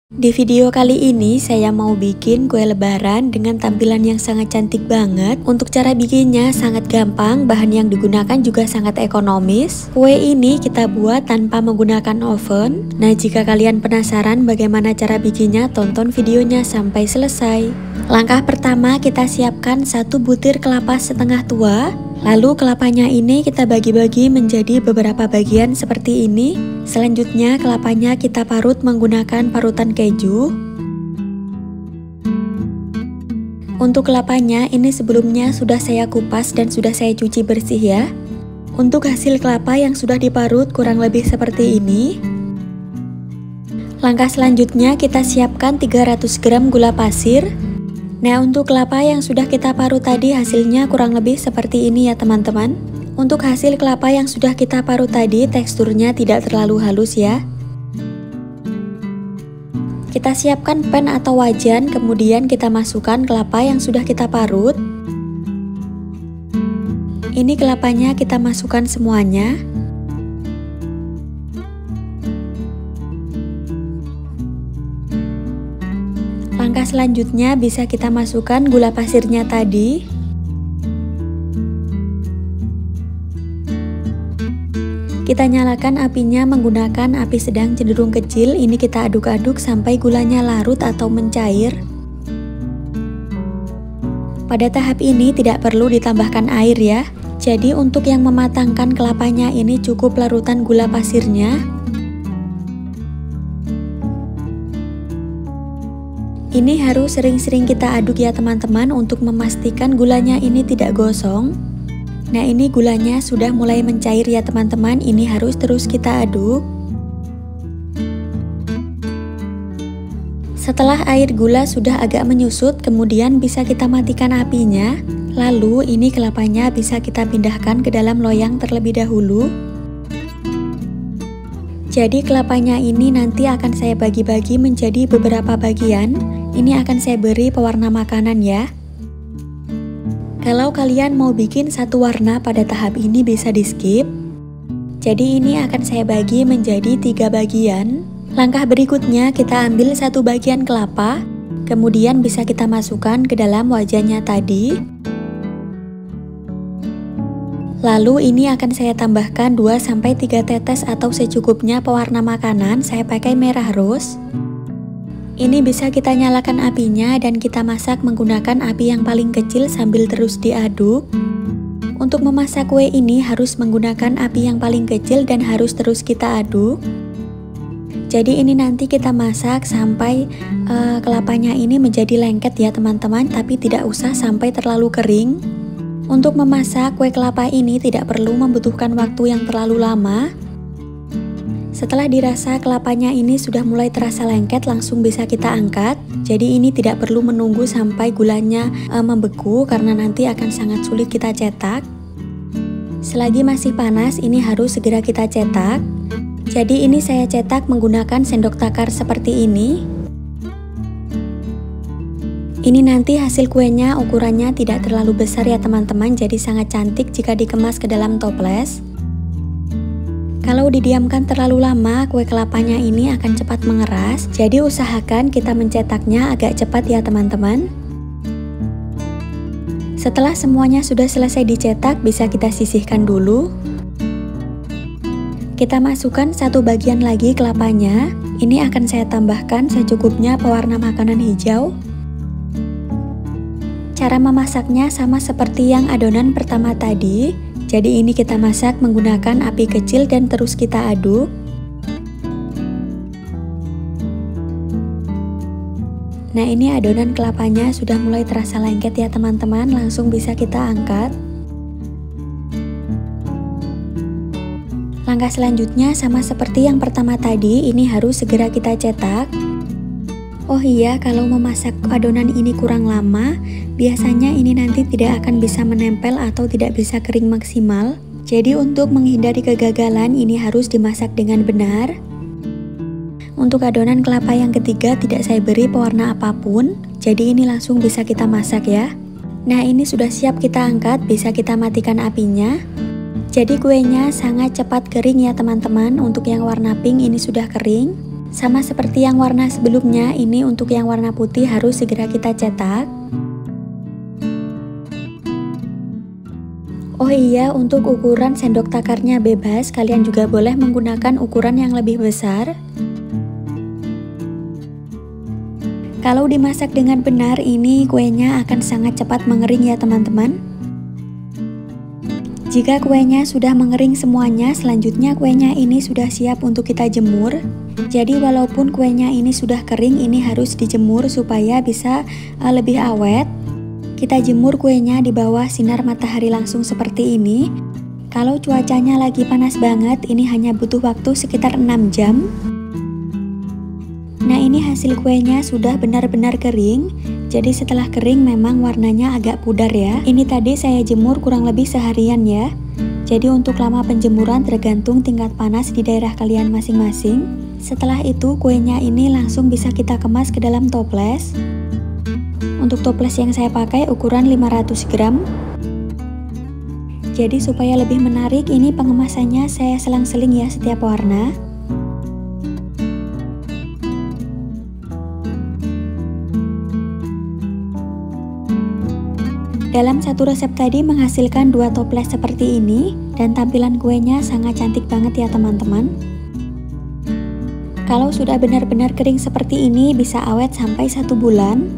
Di video kali ini saya mau bikin kue lebaran dengan tampilan yang sangat cantik banget. Untuk cara bikinnya sangat gampang, bahan yang digunakan juga sangat ekonomis. Kue ini kita buat tanpa menggunakan oven. Nah, jika kalian penasaran bagaimana cara bikinnya, tonton videonya sampai selesai. Langkah pertama, kita siapkan 1 butir kelapa setengah tua. Lalu kelapanya ini kita bagi-bagi menjadi beberapa bagian seperti ini. Selanjutnya kelapanya kita parut menggunakan parutan keju. Untuk kelapanya ini sebelumnya sudah saya kupas dan sudah saya cuci bersih ya. Untuk hasil kelapa yang sudah diparut kurang lebih seperti ini. Langkah selanjutnya kita siapkan 300 gram gula pasir. Nah, untuk kelapa yang sudah kita parut tadi hasilnya kurang lebih seperti ini ya teman-teman. Untuk hasil kelapa yang sudah kita parut tadi teksturnya tidak terlalu halus ya. Kita siapkan pan atau wajan, kemudian kita masukkan kelapa yang sudah kita parut. Ini kelapanya kita masukkan semuanya. Langkah selanjutnya bisa kita masukkan gula pasirnya tadi. Kita nyalakan apinya menggunakan api sedang cenderung kecil. Ini kita aduk-aduk sampai gulanya larut atau mencair. Pada tahap ini tidak perlu ditambahkan air ya. Jadi untuk yang mematangkan kelapanya ini cukup larutan gula pasirnya. Ini harus sering-sering kita aduk ya teman-teman untuk memastikan gulanya ini tidak gosong. Nah, ini gulanya sudah mulai mencair ya teman-teman, ini harus terus kita aduk. Setelah air gula sudah agak menyusut, kemudian bisa kita matikan apinya. Lalu ini kelapanya bisa kita pindahkan ke dalam loyang terlebih dahulu. Jadi kelapanya ini nanti akan saya bagi-bagi menjadi beberapa bagian. Ini akan saya beri pewarna makanan ya. Kalau kalian mau bikin satu warna pada tahap ini bisa di skip. Jadi ini akan saya bagi menjadi 3 bagian. Langkah berikutnya kita ambil 1 bagian kelapa. Kemudian bisa kita masukkan ke dalam wajannya tadi. Lalu ini akan saya tambahkan 2-3 tetes atau secukupnya pewarna makanan. Saya pakai merah rose. Ini bisa kita nyalakan apinya dan kita masak menggunakan api yang paling kecil sambil terus diaduk. Untuk memasak kue ini harus menggunakan api yang paling kecil dan harus terus kita aduk. Jadi ini nanti kita masak sampai kelapanya ini menjadi lengket ya teman-teman, tapi tidak usah sampai terlalu kering. Untuk memasak kue kelapa ini tidak perlu membutuhkan waktu yang terlalu lama. Setelah dirasa kelapanya ini sudah mulai terasa lengket, langsung bisa kita angkat. Jadi ini tidak perlu menunggu sampai gulanya membeku karena nanti akan sangat sulit kita cetak. Selagi masih panas, ini harus segera kita cetak. Jadi ini saya cetak menggunakan sendok takar seperti ini. Ini nanti hasil kuenya ukurannya tidak terlalu besar ya teman-teman, jadi sangat cantik jika dikemas ke dalam toples. Kalau didiamkan terlalu lama, kue kelapanya ini akan cepat mengeras. Jadi usahakan kita mencetaknya agak cepat ya teman-teman. Setelah semuanya sudah selesai dicetak, bisa kita sisihkan dulu. Kita masukkan 1 bagian lagi kelapanya. Ini akan saya tambahkan secukupnya pewarna makanan hijau. Cara memasaknya sama seperti yang adonan pertama tadi. Jadi ini kita masak menggunakan api kecil dan terus kita aduk. Nah, ini adonan kelapanya sudah mulai terasa lengket ya teman-teman, langsung bisa kita angkat. Langkah selanjutnya sama seperti yang pertama tadi, ini harus segera kita cetak. Oh iya, kalau memasak adonan ini kurang lama, biasanya ini nanti tidak akan bisa menempel atau tidak bisa kering maksimal. Jadi untuk menghindari kegagalan, ini harus dimasak dengan benar. Untuk adonan kelapa yang ketiga tidak saya beri pewarna apapun, jadi ini langsung bisa kita masak ya. Nah, ini sudah siap kita angkat, bisa kita matikan apinya. Jadi kuenya sangat cepat kering ya teman-teman. Untuk yang warna pink ini sudah kering. Sama seperti yang warna sebelumnya, ini untuk yang warna putih harus segera kita cetak. Oh iya, untuk ukuran sendok takarnya bebas, kalian juga boleh menggunakan ukuran yang lebih besar. Kalau dimasak dengan benar, ini kuenya akan sangat cepat mengering ya teman-teman. Jika kuenya sudah mengering semuanya, selanjutnya kuenya ini sudah siap untuk kita jemur. Jadi walaupun kuenya ini sudah kering, ini harus dijemur supaya bisa lebih awet. Kita jemur kuenya di bawah sinar matahari langsung seperti ini. Kalau cuacanya lagi panas banget, ini hanya butuh waktu sekitar 6 jam. Nah, ini hasil kuenya sudah benar-benar kering. Jadi setelah kering memang warnanya agak pudar ya. Ini tadi saya jemur kurang lebih seharian ya. Jadi untuk lama penjemuran tergantung tingkat panas di daerah kalian masing-masing. Setelah itu kuenya ini langsung bisa kita kemas ke dalam toples. Untuk toples yang saya pakai ukuran 500 gram. Jadi supaya lebih menarik, ini pengemasannya saya selang-seling ya setiap warna. Dalam satu resep tadi menghasilkan 2 toples seperti ini, dan tampilan kuenya sangat cantik banget ya teman-teman. Kalau sudah benar-benar kering seperti ini, bisa awet sampai 1 bulan.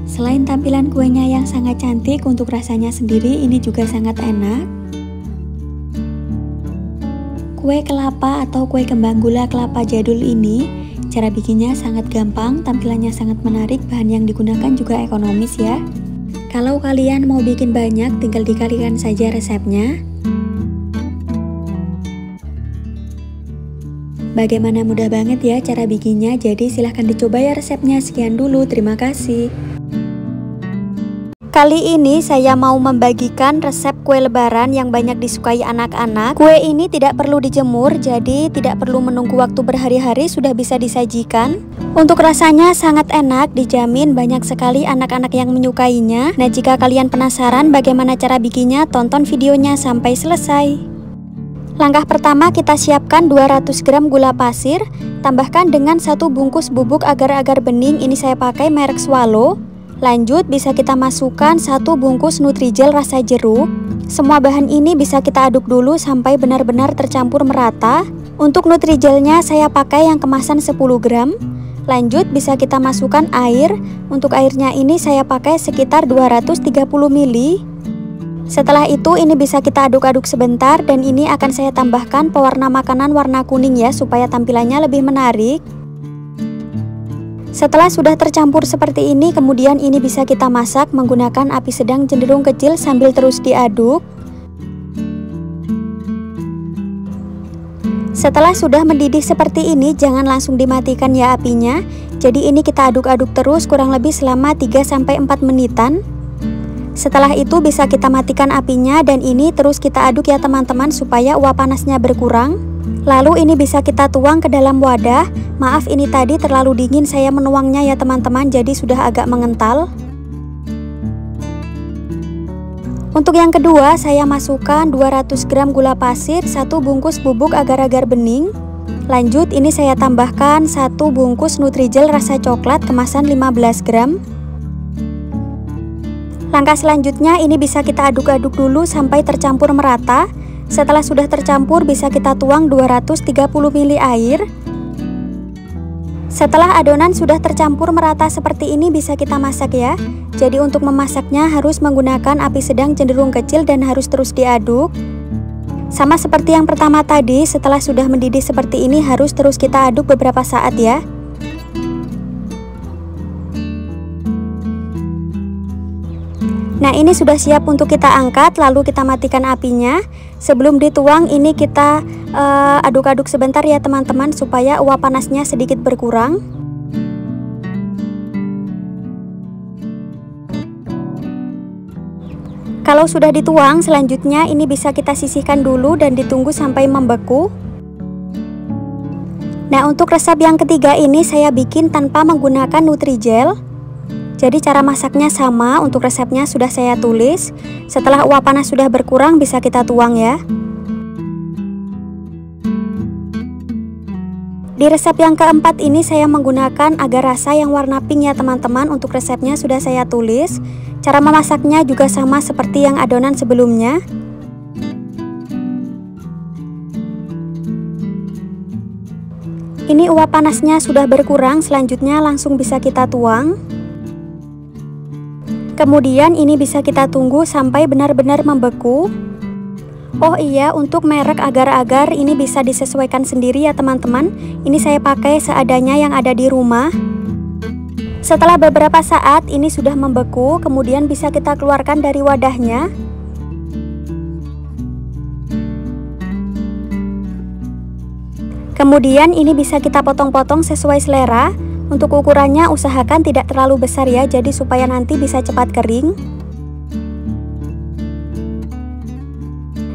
Selain tampilan kuenya yang sangat cantik, untuk rasanya sendiri ini juga sangat enak. Kue kelapa atau kue kembang gula kelapa jadul ini, cara bikinnya sangat gampang, tampilannya sangat menarik, bahan yang digunakan juga ekonomis ya. Kalau kalian mau bikin banyak, tinggal dikalikan saja resepnya. Bagaimana mudah banget ya cara bikinnya, jadi silahkan dicoba ya resepnya. Sekian dulu, terima kasih. Kali ini saya mau membagikan resep kue lebaran yang banyak disukai anak-anak. Kue ini tidak perlu dijemur, jadi tidak perlu menunggu waktu berhari-hari sudah bisa disajikan. Untuk rasanya sangat enak, dijamin banyak sekali anak-anak yang menyukainya. Nah, jika kalian penasaran bagaimana cara bikinnya, tonton videonya sampai selesai. Langkah pertama, kita siapkan 200 gram gula pasir, tambahkan dengan 1 bungkus bubuk agar-agar bening, ini saya pakai merek Swallow. Lanjut bisa kita masukkan 1 bungkus Nutrijel rasa jeruk. Semua bahan ini bisa kita aduk dulu sampai benar-benar tercampur merata. Untuk Nutrijelnya saya pakai yang kemasan 10 gram. Lanjut bisa kita masukkan air. Untuk airnya ini saya pakai sekitar 230 ml. Setelah itu ini bisa kita aduk-aduk sebentar, dan ini akan saya tambahkan pewarna makanan warna kuning ya, supaya tampilannya lebih menarik. Setelah sudah tercampur seperti ini, kemudian ini bisa kita masak menggunakan api sedang cenderung kecil sambil terus diaduk. Setelah sudah mendidih seperti ini, jangan langsung dimatikan ya apinya. Jadi ini kita aduk-aduk terus kurang lebih selama 3-4 menitan. Setelah itu bisa kita matikan apinya, dan ini terus kita aduk ya teman-teman supaya uap panasnya berkurang. Lalu ini bisa kita tuang ke dalam wadah. Maaf ini tadi terlalu dingin saya menuangnya ya teman-teman, jadi sudah agak mengental. Untuk yang kedua, saya masukkan 200 gram gula pasir, 1 bungkus bubuk agar-agar bening. Lanjut ini saya tambahkan 1 bungkus Nutrijel rasa coklat kemasan 15 gram. Langkah selanjutnya ini bisa kita aduk-aduk dulu sampai tercampur merata. Setelah sudah tercampur bisa kita tuang 230 ml air. Setelah adonan sudah tercampur merata seperti ini bisa kita masak ya. Jadi untuk memasaknya harus menggunakan api sedang cenderung kecil dan harus terus diaduk. Sama seperti yang pertama tadi, setelah sudah mendidih seperti ini harus terus kita aduk beberapa saat ya. Nah ini sudah siap untuk kita angkat, lalu kita matikan apinya. Sebelum dituang ini kita aduk-aduk sebentar ya teman-teman, supaya uap panasnya sedikit berkurang. Kalau sudah dituang, selanjutnya ini bisa kita sisihkan dulu dan ditunggu sampai membeku. Nah untuk resep yang ketiga ini saya bikin tanpa menggunakan Nutrijel. Jadi cara masaknya sama, untuk resepnya sudah saya tulis. Setelah uap panas sudah berkurang bisa kita tuang ya. Di resep yang keempat ini saya menggunakan agar rasa yang warna pink ya teman-teman. Untuk resepnya sudah saya tulis. Cara memasaknya juga sama seperti yang adonan sebelumnya. Ini uap panasnya sudah berkurang, selanjutnya langsung bisa kita tuang. Kemudian ini bisa kita tunggu sampai benar-benar membeku. Oh iya, untuk merek agar-agar ini bisa disesuaikan sendiri ya teman-teman. Ini saya pakai seadanya yang ada di rumah. Setelah beberapa saat ini sudah membeku, kemudian bisa kita keluarkan dari wadahnya. Kemudian ini bisa kita potong-potong sesuai selera. Untuk ukurannya usahakan tidak terlalu besar ya, jadi supaya nanti bisa cepat kering.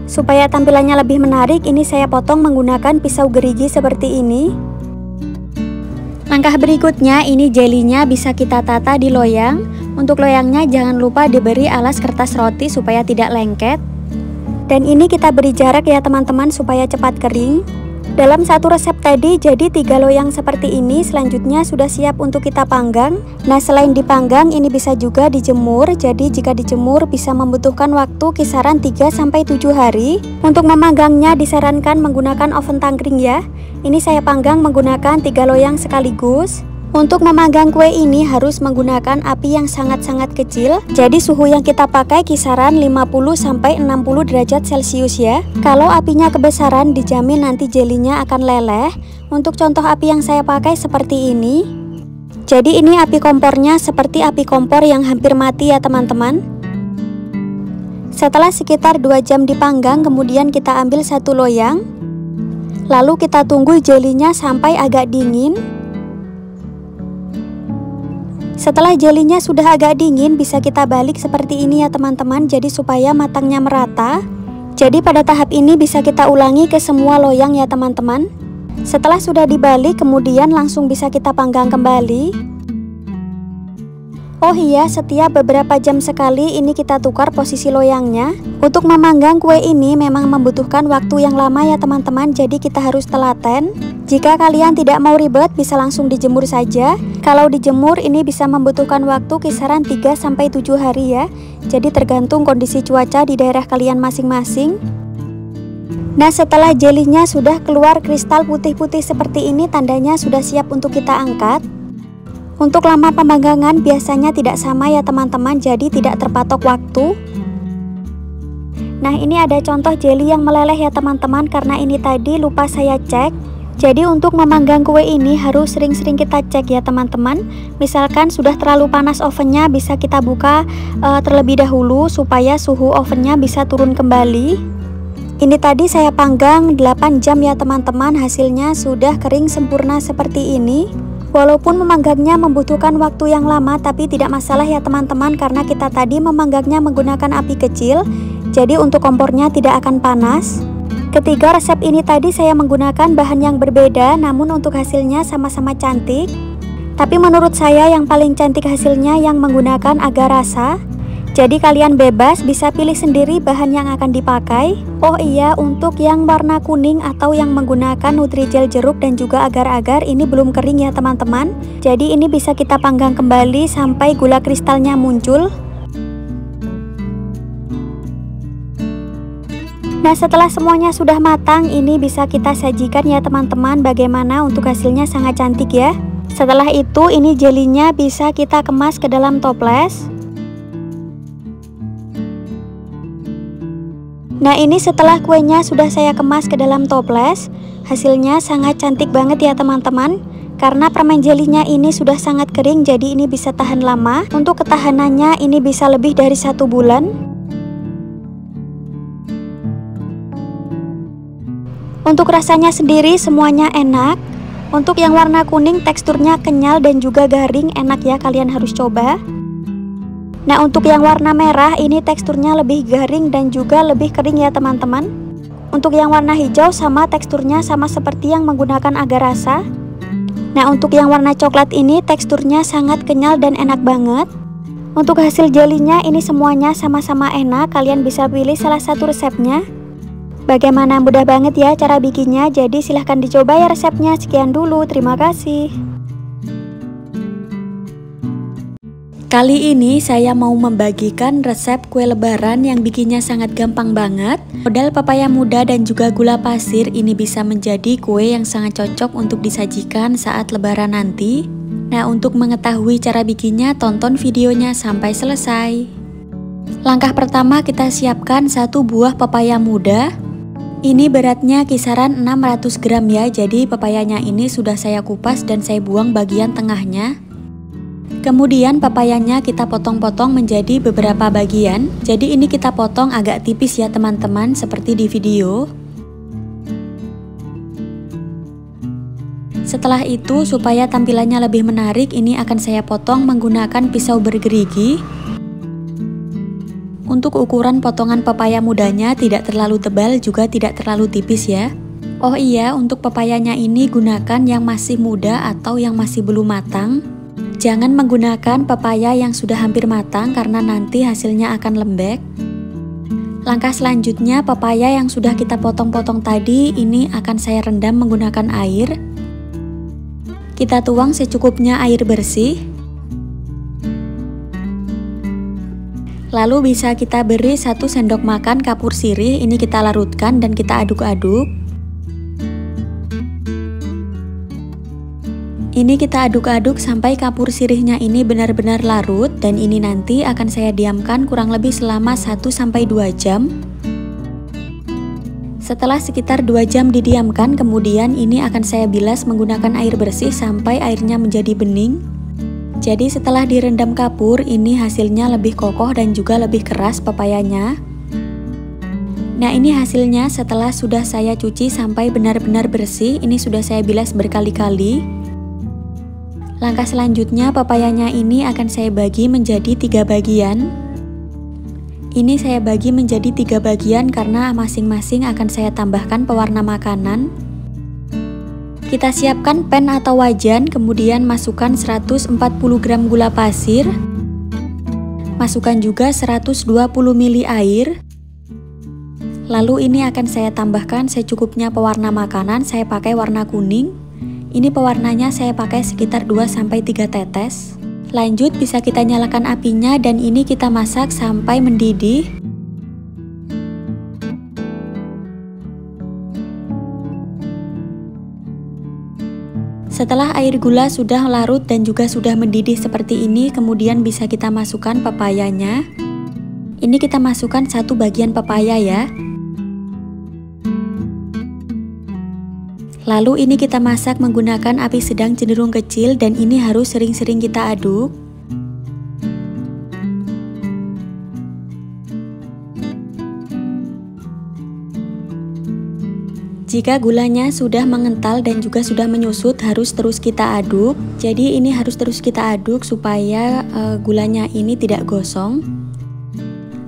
Supaya tampilannya lebih menarik, ini saya potong menggunakan pisau gerigi seperti ini. Langkah berikutnya, ini jelinya bisa kita tata di loyang. Untuk loyangnya jangan lupa diberi alas kertas roti supaya tidak lengket. Dan ini kita beri jarak ya teman-teman supaya cepat kering. Dalam satu resep tadi jadi 3 loyang seperti ini, selanjutnya sudah siap untuk kita panggang. Nah, selain dipanggang ini bisa juga dijemur. Jadi jika dijemur bisa membutuhkan waktu kisaran 3-7 hari. Untuk memanggangnya disarankan menggunakan oven tangkring ya. Ini saya panggang menggunakan 3 loyang sekaligus. Untuk memanggang kue ini harus menggunakan api yang sangat-sangat kecil. Jadi suhu yang kita pakai kisaran 50-60 derajat Celcius ya. Kalau apinya kebesaran dijamin nanti jelinya akan leleh. Untuk contoh api yang saya pakai seperti ini. Jadi ini api kompornya seperti api kompor yang hampir mati ya teman-teman. Setelah sekitar 2 jam dipanggang, kemudian kita ambil 1 loyang. Lalu kita tunggu jelinya sampai agak dingin. Setelah jelinya sudah agak dingin, bisa kita balik seperti ini ya teman-teman, jadi supaya matangnya merata. Jadi pada tahap ini bisa kita ulangi ke semua loyang ya teman-teman. Setelah sudah dibalik, kemudian langsung bisa kita panggang kembali. Oh iya, setiap beberapa jam sekali ini kita tukar posisi loyangnya. Untuk memanggang kue ini memang membutuhkan waktu yang lama ya teman-teman, jadi kita harus telaten. Jika kalian tidak mau ribet bisa langsung dijemur saja. Kalau dijemur ini bisa membutuhkan waktu kisaran 3-7 hari ya. Jadi tergantung kondisi cuaca di daerah kalian masing-masing. Nah, setelah jelinya sudah keluar kristal putih-putih seperti ini, tandanya sudah siap untuk kita angkat. Untuk lama pemanggangan biasanya tidak sama ya teman-teman, jadi tidak terpatok waktu. Nah, ini ada contoh jeli yang meleleh ya teman-teman, karena ini tadi lupa saya cek. Jadi untuk memanggang kue ini harus sering-sering kita cek ya teman-teman. Misalkan sudah terlalu panas ovennya, bisa kita buka terlebih dahulu supaya suhu ovennya bisa turun kembali. Ini tadi saya panggang 8 jam ya teman-teman, hasilnya sudah kering sempurna seperti ini. Walaupun memanggangnya membutuhkan waktu yang lama, tapi tidak masalah ya teman-teman, karena kita tadi memanggangnya menggunakan api kecil. Jadi untuk kompornya tidak akan panas. Ketiga resep ini tadi saya menggunakan bahan yang berbeda, namun untuk hasilnya sama-sama cantik. Tapi menurut saya yang paling cantik hasilnya yang menggunakan agar rasa. Jadi kalian bebas bisa pilih sendiri bahan yang akan dipakai. Oh iya, untuk yang warna kuning atau yang menggunakan Nutrijel jeruk dan juga agar-agar ini belum kering ya teman-teman. Jadi ini bisa kita panggang kembali sampai gula kristalnya muncul. Nah, setelah semuanya sudah matang, ini bisa kita sajikan ya teman-teman. Bagaimana untuk hasilnya sangat cantik ya. Setelah itu ini jelinya bisa kita kemas ke dalam toples. Nah, ini setelah kuenya sudah saya kemas ke dalam toples. Hasilnya sangat cantik banget ya teman-teman. Karena permen jelinya ini sudah sangat kering, jadi ini bisa tahan lama. Untuk ketahanannya ini bisa lebih dari 1 bulan. Untuk rasanya sendiri semuanya enak. Untuk yang warna kuning teksturnya kenyal dan juga garing, enak ya, kalian harus coba. Nah, untuk yang warna merah ini teksturnya lebih garing dan juga lebih kering ya teman-teman. Untuk yang warna hijau sama teksturnya sama seperti yang menggunakan agar rasa. Nah, untuk yang warna coklat ini teksturnya sangat kenyal dan enak banget. Untuk hasil jelinya ini semuanya sama-sama enak, kalian bisa pilih salah satu resepnya. Bagaimana, mudah banget ya cara bikinnya, jadi silahkan dicoba ya resepnya. Sekian dulu, terima kasih. Kali ini saya mau membagikan resep kue lebaran yang bikinnya sangat gampang banget. Modal pepaya muda dan juga gula pasir, ini bisa menjadi kue yang sangat cocok untuk disajikan saat lebaran nanti. Nah, untuk mengetahui cara bikinnya, tonton videonya sampai selesai. Langkah pertama, kita siapkan 1 buah pepaya muda. Ini beratnya kisaran 600 gram ya, jadi pepayanya ini sudah saya kupas dan saya buang bagian tengahnya. Kemudian pepayanya kita potong-potong menjadi beberapa bagian. Jadi ini kita potong agak tipis ya teman-teman, seperti di video. Setelah itu, supaya tampilannya lebih menarik, ini akan saya potong menggunakan pisau bergerigi. Untuk ukuran potongan pepaya mudanya tidak terlalu tebal juga tidak terlalu tipis ya. Oh iya, untuk pepayanya ini gunakan yang masih muda atau yang masih belum matang. Jangan menggunakan pepaya yang sudah hampir matang karena nanti hasilnya akan lembek. Langkah selanjutnya, pepaya yang sudah kita potong-potong tadi ini akan saya rendam menggunakan air. Kita tuang secukupnya air bersih. Lalu bisa kita beri 1 sendok makan kapur sirih, ini kita larutkan dan kita aduk-aduk. Ini kita aduk-aduk sampai kapur sirihnya ini benar-benar larut, dan ini nanti akan saya diamkan kurang lebih selama 1-2 jam. Setelah sekitar 2 jam didiamkan, kemudian ini akan saya bilas menggunakan air bersih sampai airnya menjadi bening. Jadi setelah direndam kapur, ini hasilnya lebih kokoh dan juga lebih keras pepayanya. Nah, ini hasilnya setelah sudah saya cuci sampai benar-benar bersih. Ini sudah saya bilas berkali-kali. Langkah selanjutnya, pepayanya ini akan saya bagi menjadi 3 bagian. Ini saya bagi menjadi 3 bagian karena masing-masing akan saya tambahkan pewarna makanan. Kita siapkan pan atau wajan, kemudian masukkan 140 gram gula pasir. Masukkan juga 120 ml air. Lalu ini akan saya tambahkan secukupnya pewarna makanan, saya pakai warna kuning. Ini pewarnanya saya pakai sekitar 2-3 tetes. Lanjut bisa kita nyalakan apinya dan ini kita masak sampai mendidih. Setelah air gula sudah larut dan juga sudah mendidih seperti ini, kemudian bisa kita masukkan pepayanya. Ini kita masukkan 1 bagian pepaya ya. Lalu ini kita masak menggunakan api sedang cenderung kecil dan ini harus sering-sering kita aduk. Jika gulanya sudah mengental dan juga sudah menyusut, harus terus kita aduk. Jadi ini harus terus kita aduk supaya gulanya ini tidak gosong.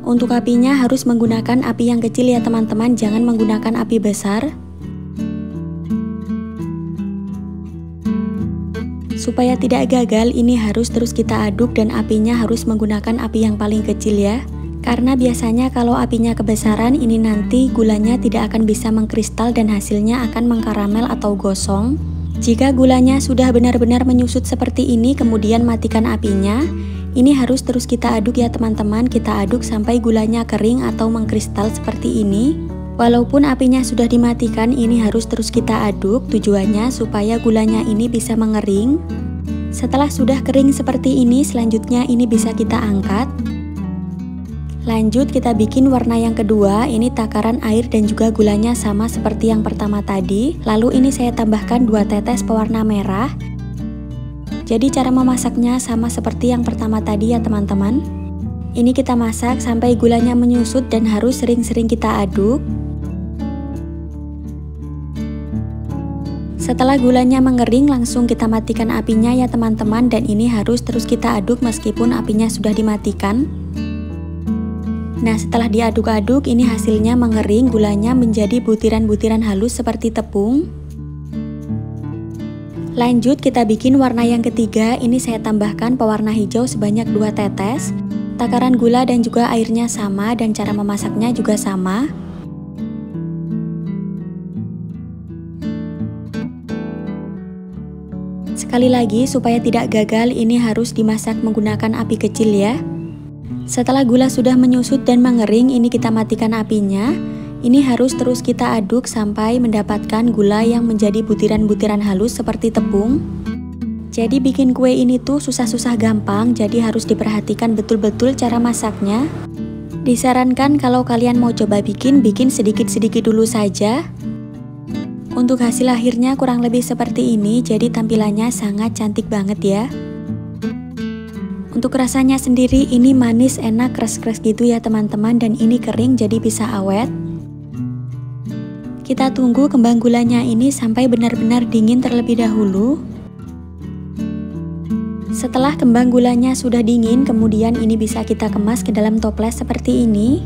Untuk apinya harus menggunakan api yang kecil ya teman-teman, jangan menggunakan api besar. Supaya tidak gagal, ini harus terus kita aduk dan apinya harus menggunakan api yang paling kecil ya. Karena biasanya kalau apinya kebesaran, ini nanti gulanya tidak akan bisa mengkristal dan hasilnya akan mengkaramel atau gosong. Jika gulanya sudah benar-benar menyusut seperti ini, kemudian matikan apinya. Ini harus terus kita aduk ya teman-teman, kita aduk sampai gulanya kering atau mengkristal seperti ini. Walaupun apinya sudah dimatikan, ini harus terus kita aduk, tujuannya supaya gulanya ini bisa mengering. Setelah sudah kering seperti ini, selanjutnya ini bisa kita angkat. Lanjut kita bikin warna yang kedua, ini takaran air dan juga gulanya sama seperti yang pertama tadi. Lalu ini saya tambahkan 2 tetes pewarna merah. Jadi cara memasaknya sama seperti yang pertama tadi ya teman-teman. Ini kita masak sampai gulanya menyusut dan harus sering-sering kita aduk. Setelah gulanya mengering, langsung kita matikan apinya ya teman-teman, dan ini harus terus kita aduk meskipun apinya sudah dimatikan. Nah, setelah diaduk-aduk, ini hasilnya mengering, gulanya menjadi butiran-butiran halus seperti tepung. Lanjut kita bikin warna yang ketiga, ini saya tambahkan pewarna hijau sebanyak 2 tetes. Takaran gula dan juga airnya sama dan cara memasaknya juga sama. Sekali lagi, supaya tidak gagal, ini harus dimasak menggunakan api kecil ya. Setelah gula sudah menyusut dan mengering, ini kita matikan apinya. Ini harus terus kita aduk sampai mendapatkan gula yang menjadi butiran-butiran halus seperti tepung. Jadi bikin kue ini tuh susah-susah gampang, jadi harus diperhatikan betul-betul cara masaknya. Disarankan kalau kalian mau coba bikin sedikit-sedikit dulu saja. Untuk hasil akhirnya kurang lebih seperti ini, jadi tampilannya sangat cantik banget ya. Untuk rasanya sendiri ini manis, enak, keras-keras gitu ya teman-teman, dan ini kering jadi bisa awet. Kita tunggu kembang gulanya ini sampai benar-benar dingin terlebih dahulu. Setelah kembang gulanya sudah dingin, kemudian ini bisa kita kemas ke dalam toples seperti ini.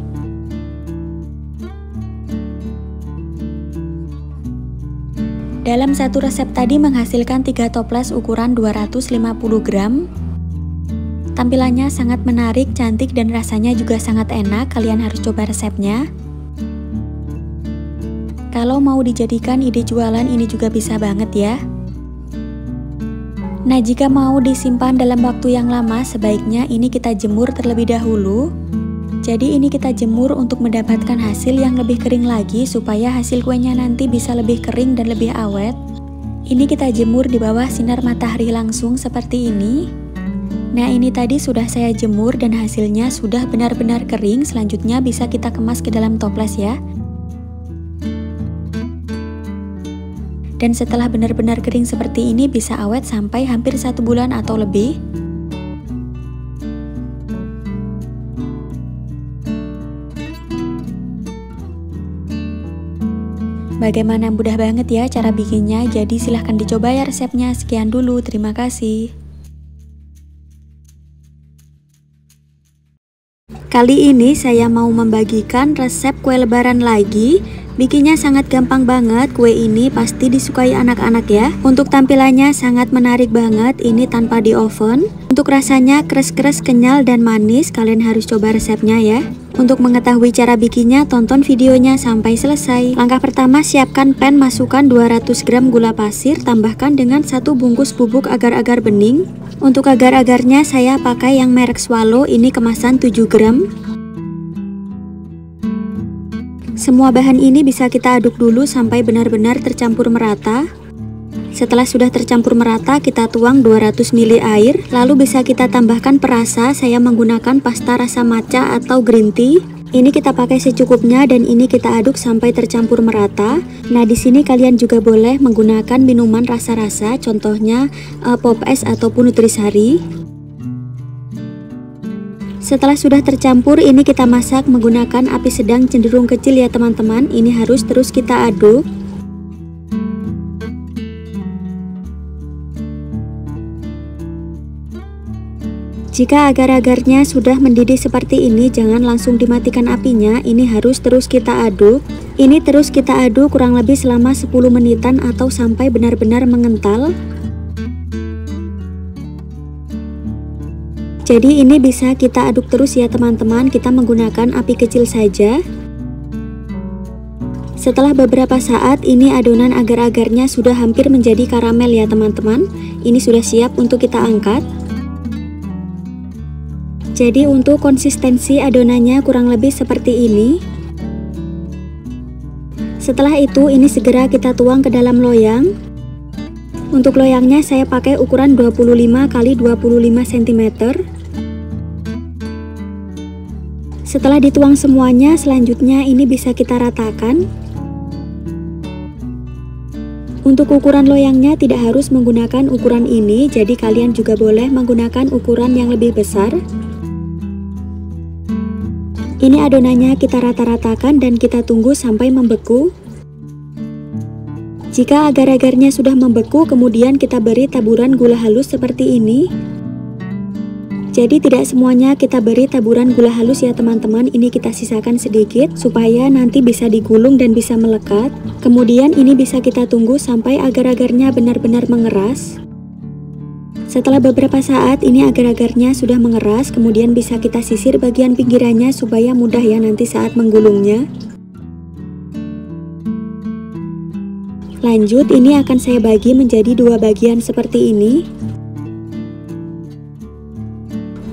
Dalam satu resep tadi menghasilkan 3 toples ukuran 250 gram. Tampilannya sangat menarik, cantik, dan rasanya juga sangat enak. Kalian harus coba resepnya. Kalau mau dijadikan ide jualan, ini juga bisa banget ya. Nah, jika mau disimpan dalam waktu yang lama, sebaiknya ini kita jemur terlebih dahulu. Jadi ini kita jemur untuk mendapatkan hasil yang lebih kering lagi, supaya hasil kuenya nanti bisa lebih kering dan lebih awet. Ini kita jemur di bawah sinar matahari langsung seperti ini. Nah, ini tadi sudah saya jemur dan hasilnya sudah benar-benar kering. Selanjutnya bisa kita kemas ke dalam toples ya. Dan setelah benar-benar kering seperti ini, bisa awet sampai hampir 1 bulan atau lebih. Bagaimana, mudah banget ya cara bikinnya, jadi silahkan dicoba ya resepnya. Sekian dulu, terima kasih. Kali ini saya mau membagikan resep kue lebaran lagi. Bikinnya sangat gampang banget, kue ini pasti disukai anak-anak ya. Untuk tampilannya sangat menarik banget, ini tanpa di oven. Untuk rasanya keras-keras, kenyal, dan manis, kalian harus coba resepnya ya. Untuk mengetahui cara bikinnya, tonton videonya sampai selesai. Langkah pertama, siapkan pan, masukkan 200 gram gula pasir, tambahkan dengan 1 bungkus bubuk agar-agar bening. Untuk agar-agarnya saya pakai yang merek Swallow, ini kemasan 7 gram. Semua bahan ini bisa kita aduk dulu sampai benar-benar tercampur merata. Setelah sudah tercampur merata, kita tuang 200 ml air. Lalu bisa kita tambahkan perasa, saya menggunakan pasta rasa matcha atau green tea. Ini kita pakai secukupnya dan ini kita aduk sampai tercampur merata. Nah, di sini kalian juga boleh menggunakan minuman rasa-rasa, contohnya Pop Es ataupun Nutrisari. Setelah sudah tercampur, ini kita masak menggunakan api sedang cenderung kecil ya teman-teman. Ini harus terus kita aduk. Jika agar-agarnya sudah mendidih seperti ini, jangan langsung dimatikan apinya. Ini harus terus kita aduk. Ini terus kita aduk kurang lebih selama 10 menitan atau sampai benar-benar mengental. Jadi ini bisa kita aduk terus ya teman-teman, kita menggunakan api kecil saja. Setelah beberapa saat, ini adonan agar-agarnya sudah hampir menjadi karamel ya teman-teman. Ini sudah siap untuk kita angkat. Jadi untuk konsistensi adonannya kurang lebih seperti ini. Setelah itu, ini segera kita tuang ke dalam loyang. Untuk loyangnya saya pakai ukuran 25 x 25 cm. Setelah dituang semuanya, selanjutnya ini bisa kita ratakan. Untuk ukuran loyangnya tidak harus menggunakan ukuran ini, jadi kalian juga boleh menggunakan ukuran yang lebih besar. Ini adonannya kita rata-ratakan dan kita tunggu sampai membeku. Jika agar-agarnya sudah membeku, kemudian kita beri taburan gula halus seperti ini. Jadi tidak semuanya kita beri taburan gula halus ya teman-teman. Ini kita sisakan sedikit supaya nanti bisa digulung dan bisa melekat. Kemudian ini bisa kita tunggu sampai agar-agarnya benar-benar mengeras. Setelah beberapa saat ini agar-agarnya sudah mengeras, kemudian bisa kita sisir bagian pinggirannya supaya mudah ya nanti saat menggulungnya. Lanjut, ini akan saya bagi menjadi dua bagian seperti ini.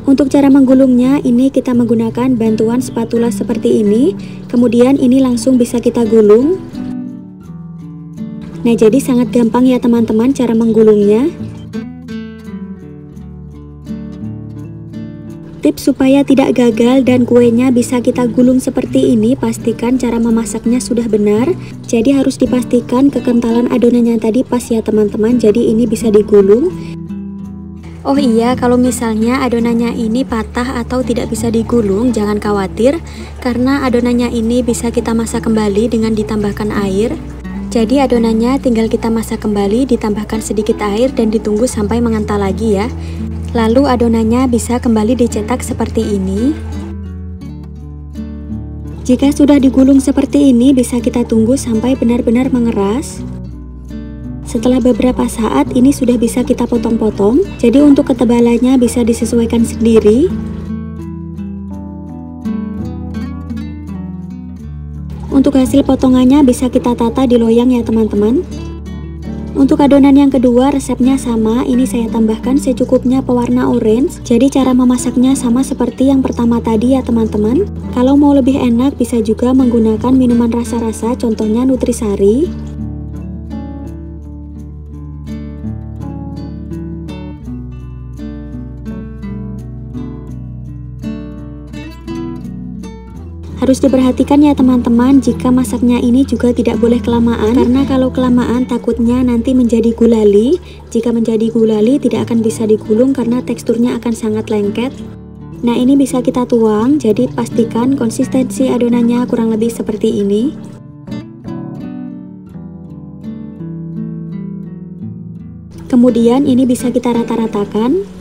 Untuk cara menggulungnya, ini kita menggunakan bantuan spatula seperti ini. Kemudian ini langsung bisa kita gulung. Nah, jadi sangat gampang ya teman-teman cara menggulungnya. Tips supaya tidak gagal dan kuenya bisa kita gulung seperti ini, pastikan cara memasaknya sudah benar. Jadi harus dipastikan kekentalan adonannya tadi pas ya teman-teman, jadi ini bisa digulung. Oh iya, kalau misalnya adonannya ini patah atau tidak bisa digulung, jangan khawatir, karena adonannya ini bisa kita masak kembali dengan ditambahkan air. Jadi adonannya tinggal kita masak kembali, ditambahkan sedikit air dan ditunggu sampai mengental lagi ya. Lalu adonannya bisa kembali dicetak seperti ini. Jika sudah digulung seperti ini, bisa kita tunggu sampai benar-benar mengeras. Setelah beberapa saat, ini sudah bisa kita potong-potong. Jadi untuk ketebalannya bisa disesuaikan sendiri. Untuk hasil potongannya bisa kita tata di loyang ya teman-teman. Untuk adonan yang kedua resepnya sama, ini saya tambahkan secukupnya pewarna orange. Jadi cara memasaknya sama seperti yang pertama tadi ya teman-teman. Kalau mau lebih enak bisa juga menggunakan minuman rasa-rasa, contohnya Nutrisari. Harus diperhatikan ya teman-teman, jika masaknya ini juga tidak boleh kelamaan, karena kalau kelamaan takutnya nanti menjadi gulali. Jika menjadi gulali tidak akan bisa digulung karena teksturnya akan sangat lengket. Nah, ini bisa kita tuang, jadi pastikan konsistensi adonannya kurang lebih seperti ini. Kemudian ini bisa kita rata-ratakan.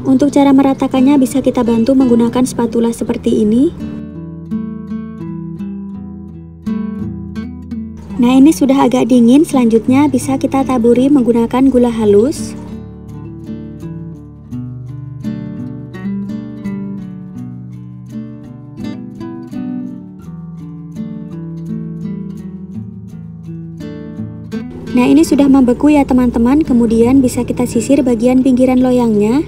Untuk cara meratakannya bisa kita bantu menggunakan spatula seperti ini. Nah, ini sudah agak dingin, selanjutnya bisa kita taburi menggunakan gula halus. Nah, ini sudah membeku ya teman-teman, kemudian bisa kita sisir bagian pinggiran loyangnya.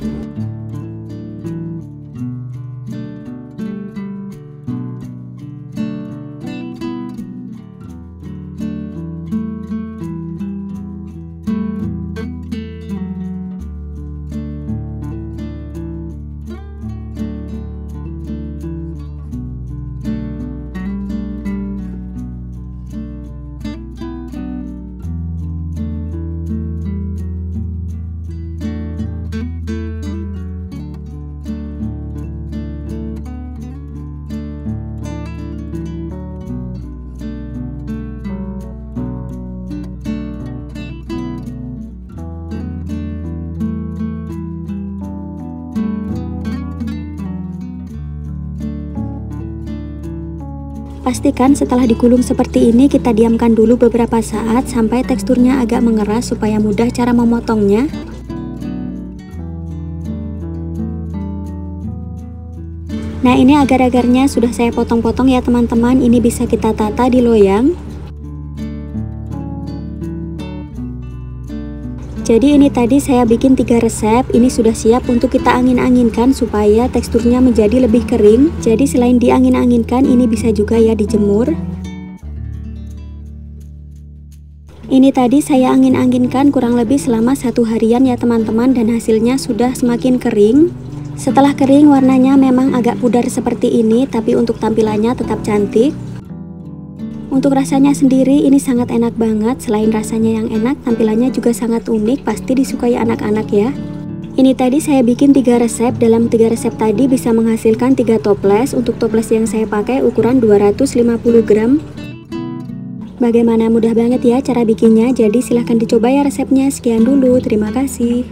Pastikan setelah digulung seperti ini kita diamkan dulu beberapa saat sampai teksturnya agak mengeras supaya mudah cara memotongnya. Nah, ini agar-agarnya sudah saya potong-potong ya teman-teman, ini bisa kita tata di loyang. Jadi ini tadi saya bikin 3 resep, ini sudah siap untuk kita angin-anginkan supaya teksturnya menjadi lebih kering. Jadi selain diangin-anginkan, ini bisa juga ya dijemur. Ini tadi saya angin-anginkan kurang lebih selama 1 harian ya teman-teman, dan hasilnya sudah semakin kering. Setelah kering warnanya memang agak pudar seperti ini, tapi untuk tampilannya tetap cantik. Untuk rasanya sendiri ini sangat enak banget. Selain rasanya yang enak, tampilannya juga sangat unik, pasti disukai anak-anak ya. Ini tadi saya bikin 3 resep. Dalam 3 resep tadi bisa menghasilkan 3 toples. Untuk toples yang saya pakai ukuran 250 gram. Bagaimana, mudah banget ya cara bikinnya. Jadi silahkan dicoba ya resepnya. Sekian dulu, terima kasih.